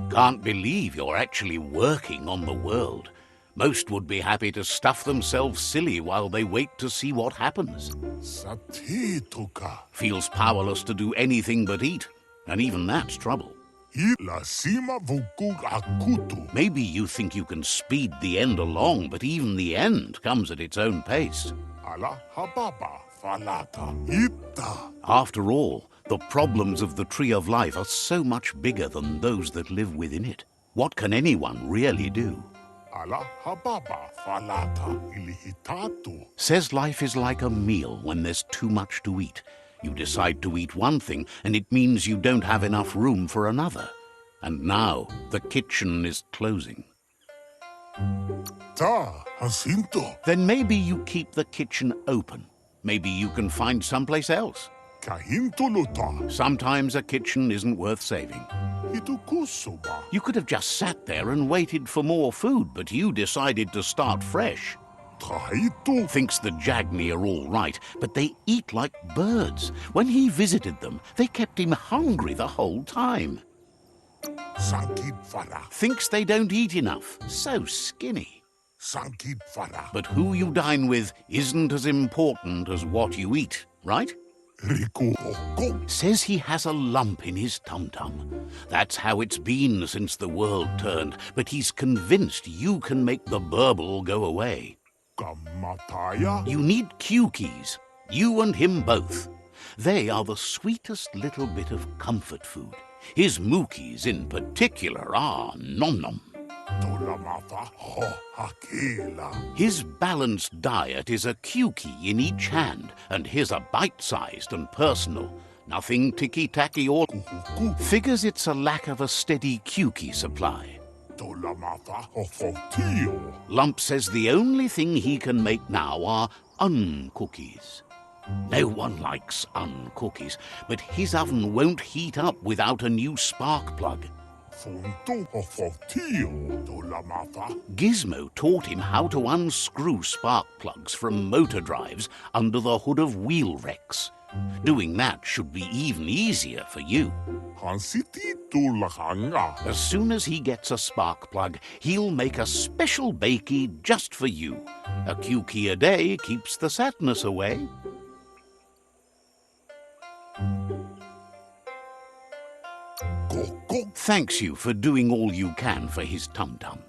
Can't believe you're actually working on the world. Most would be happy to stuff themselves silly while they wait to see what happens. Feels powerless to do anything but eat, and even that's trouble. Maybe you think you can speed the end along, but even the end comes at its own pace. After all, the problems of the Tree of Life are so much bigger than those that live within it. What can anyone really do? Says life is like a meal when there's too much to eat. You decide to eat one thing, and it means you don't have enough room for another. And now the kitchen is closing. Then maybe you keep the kitchen open. Maybe you can find someplace else. Sometimes a kitchen isn't worth saving. You could have just sat there and waited for more food, but you decided to start fresh. Thinks the Jagni are all right, but they eat like birds. When he visited them, they kept him hungry the whole time. Thinks they don't eat enough, so skinny. But who you dine with isn't as important as what you eat, right? Says he has a lump in his tum-tum. That's how it's been since the world turned, but he's convinced you can make the burble go away. You need cookies, you and him both. They are the sweetest little bit of comfort food. His mookies in particular are nom-nom. His balanced diet is a cookie in each hand, and his are bite-sized and personal. Nothing ticky-tacky or... Figures it's a lack of a steady cookie supply. Lump says the only thing he can make now are uncookies. No one likes uncookies, but his oven won't heat up without a new spark plug. Gizmo taught him how to unscrew spark plugs from motor drives under the hood of wheel wrecks. Doing that should be even easier for you. As soon as he gets a spark plug, he'll make a special bakey just for you. A cookie a day keeps the sadness away. Thanks you for doing all you can for his tum-tum.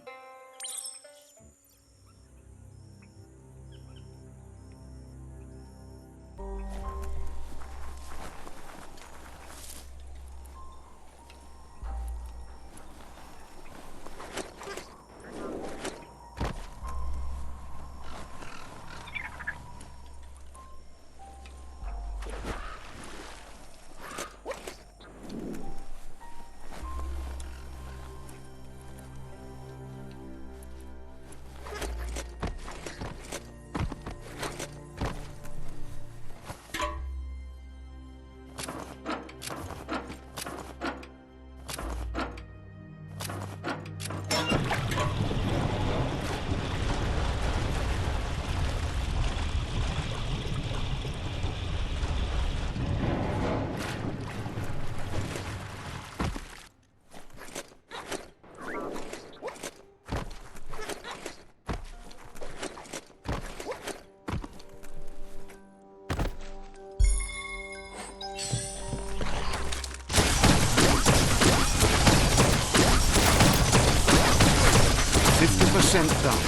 Done.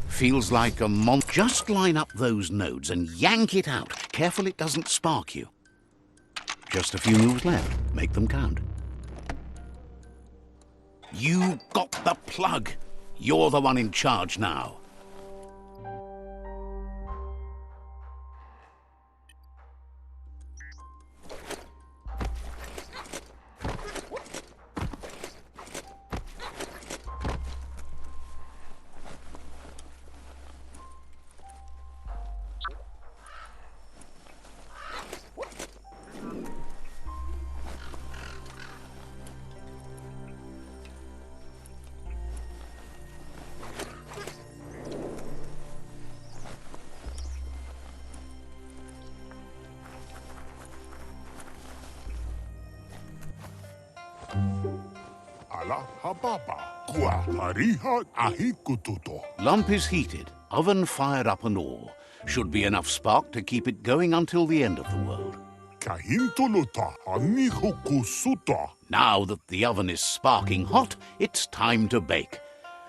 Feels like a Just line up those nodes and yank it out. Careful it doesn't spark you. Just a few moves left. Make them count. You got the plug. You're the one in charge now. Lump is heated, oven fired up and all. Should be enough spark to keep it going until the end of the world. Now that the oven is sparking hot, it's time to bake.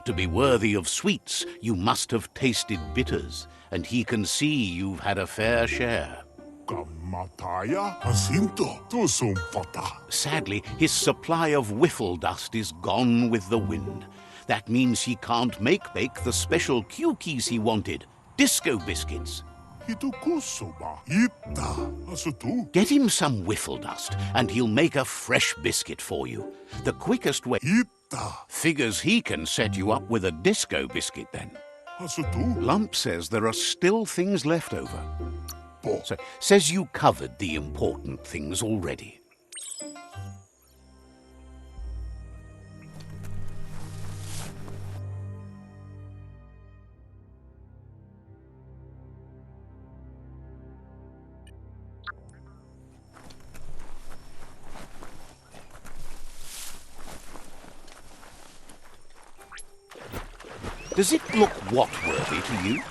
To be worthy of sweets, you must have tasted bitters, and he can see you've had a fair share. Sadly, his supply of Wiffledust is gone with the wind. That means he can't bake the special cookies he wanted, disco biscuits. Get him some Wiffledust, and he'll make a fresh biscuit for you. The quickest way. Figures he can set you up with a disco biscuit then. Lump says there are still things left over. So, says you covered the important things already. Does it look what-worthy to you?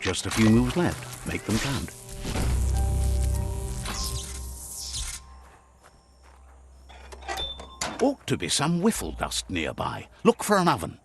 Just a few moves left. Make them count. Ought to be some Wiffledust nearby. Look for an oven.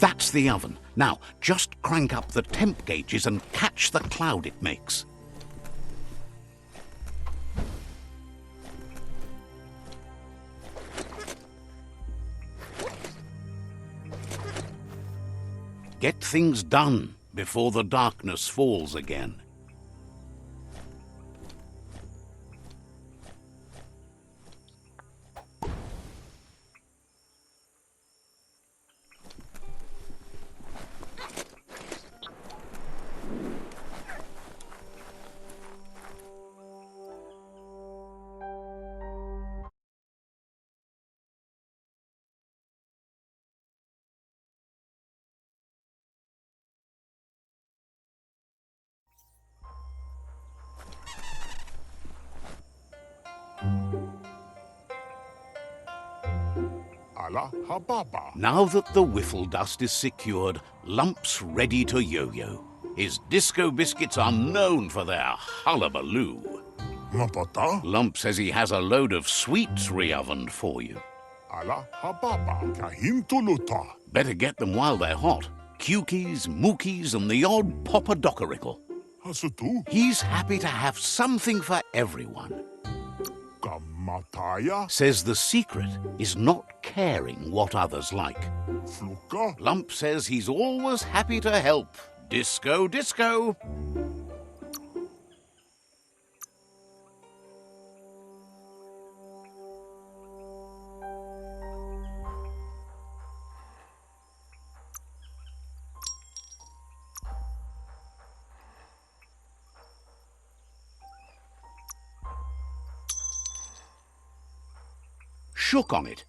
That's the oven. Now, just crank up the temp gauges and catch the cloud it makes. Get things done before the darkness falls again. Now that the Wiffledust is secured, Lump's ready to yo-yo. His disco biscuits are known for their hullabaloo. Lump says he has a load of sweets re-ovened for you. Better get them while they're hot. Cookies, mookies, and the odd poppadocaricle. He's happy to have something for everyone. Says the secret is not caring what others like. Lump says he's always happy to help. Disco, disco. shook on it.